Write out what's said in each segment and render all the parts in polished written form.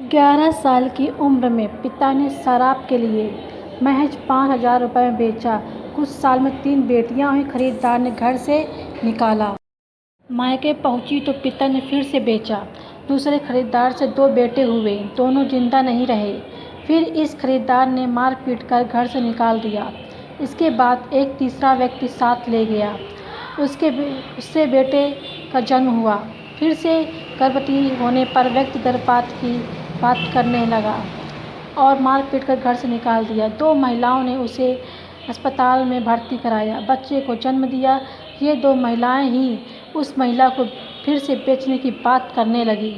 11 साल की उम्र में पिता ने शराब के लिए महज 5,000 रुपये में बेचा। कुछ साल में 3 बेटियां हुई। खरीदार ने घर से निकाला। मायके पहुंची तो पिता ने फिर से बेचा। दूसरे खरीदार से 2 बेटे हुए, दोनों जिंदा नहीं रहे। फिर इस खरीदार ने मार पीट कर घर से निकाल दिया। इसके बाद एक तीसरा व्यक्ति साथ ले गया। उससे बेटे का जन्म हुआ। फिर से गर्भवती होने पर व्यक्ति गर्भपात की बात करने लगा और मार पीट कर घर से निकाल दिया। 2 महिलाओं ने उसे अस्पताल में भर्ती कराया, बच्चे को जन्म दिया। ये 2 महिलाएं ही उस महिला को फिर से बेचने की बात करने लगी।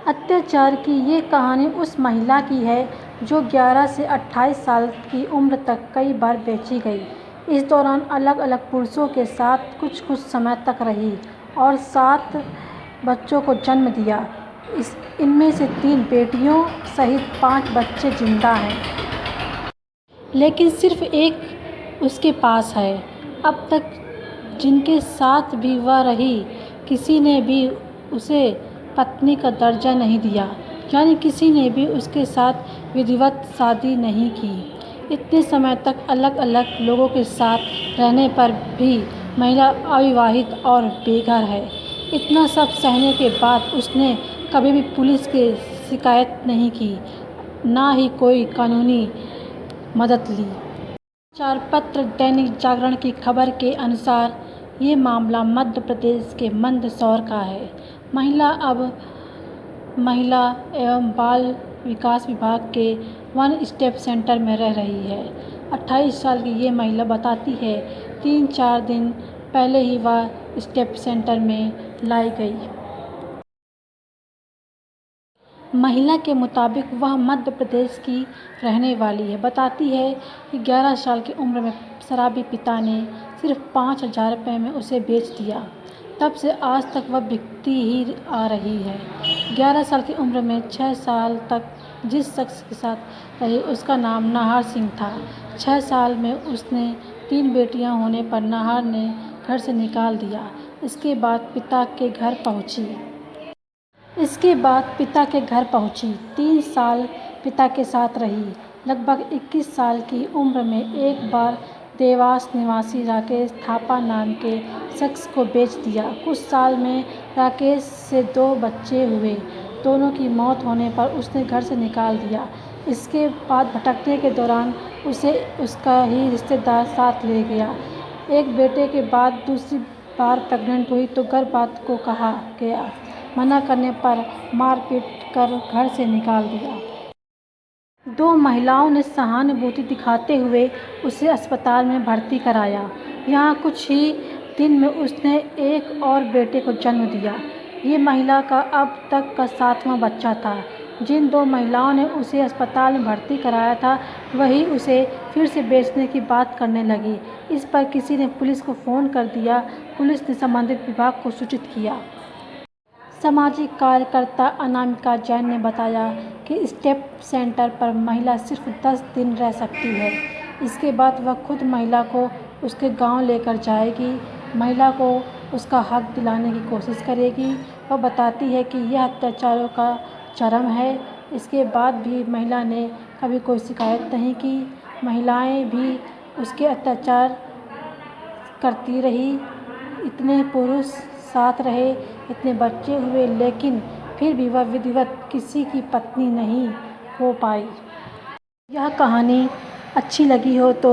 अत्याचार की ये कहानी उस महिला की है जो 11 से 28 साल की उम्र तक कई बार बेची गई। इस दौरान अलग अलग पुरुषों के साथ कुछ समय तक रही और 7 बच्चों को जन्म दिया। इनमें से 3 बेटियों सहित 5 बच्चे जिंदा हैं, लेकिन सिर्फ एक उसके पास है। अब तक जिनके साथ भी वह रही, किसी ने भी उसे पत्नी का दर्जा नहीं दिया, यानी किसी ने भी उसके साथ विधिवत शादी नहीं की। इतने समय तक अलग अलग लोगों के साथ रहने पर भी महिला अविवाहित और बेघर है। इतना सब सहने के बाद उसने कभी भी पुलिस की शिकायत नहीं की, ना ही कोई कानूनी मदद ली। समाचार पत्र दैनिक जागरण की खबर के अनुसार ये मामला मध्य प्रदेश के मंदसौर का है। महिला एवं बाल विकास विभाग के 1 स्टेप सेंटर में रह रही है। 28 साल की ये महिला बताती है 3-4 दिन पहले ही वह स्टेप सेंटर में लाई गई। महिला के मुताबिक वह मध्य प्रदेश की रहने वाली है। बताती है कि 11 साल की उम्र में शराबी पिता ने सिर्फ 5,000 रुपये में उसे बेच दिया। तब से आज तक वह बिकती ही आ रही है। 11 साल की उम्र में 6 साल तक जिस शख्स के साथ रही उसका नाम नाहर सिंह था। 6 साल में उसने 3 बेटियां होने पर नाहर ने घर से निकाल दिया। इसके बाद पिता के घर पहुंची। 3 साल पिता के साथ रही। लगभग 21 साल की उम्र में एक बार देवास निवासी राकेश थापा नाम के शख्स को बेच दिया। कुछ साल में राकेश से 2 बच्चे हुए, दोनों की मौत होने पर उसने घर से निकाल दिया। इसके बाद भटकने के दौरान उसे उसका ही रिश्तेदार साथ ले गया। एक बेटे के बाद दूसरी बार प्रेग्नेंट हुई तो गर्भपात को कहा गया। मना करने पर मारपीट कर घर से निकाल दिया। 2 महिलाओं ने सहानुभूति दिखाते हुए उसे अस्पताल में भर्ती कराया। यहाँ कुछ ही दिन में उसने एक और बेटे को जन्म दिया। ये महिला का अब तक का 7वां बच्चा था। जिन 2 महिलाओं ने उसे अस्पताल में भर्ती कराया था, वही उसे फिर से बेचने की बात करने लगी। इस पर किसी ने पुलिस को फ़ोन कर दिया। पुलिस ने संबंधित विभाग को सूचित किया। सामाजिक कार्यकर्ता अनामिका जैन ने बताया कि स्टेप सेंटर पर महिला सिर्फ 10 दिन रह सकती है। इसके बाद वह खुद महिला को उसके गांव लेकर जाएगी, महिला को उसका हक दिलाने की कोशिश करेगी। वह बताती है कि यह अत्याचारों का चरम है। इसके बाद भी महिला ने कभी कोई शिकायत नहीं की। महिलाएं भी उसके अत्याचार करती रही। इतने पुरुष साथ रहे, इतने बच्चे हुए, लेकिन फिर भी वह विधिवत किसी की पत्नी नहीं हो पाई। यह कहानी अच्छी लगी हो तो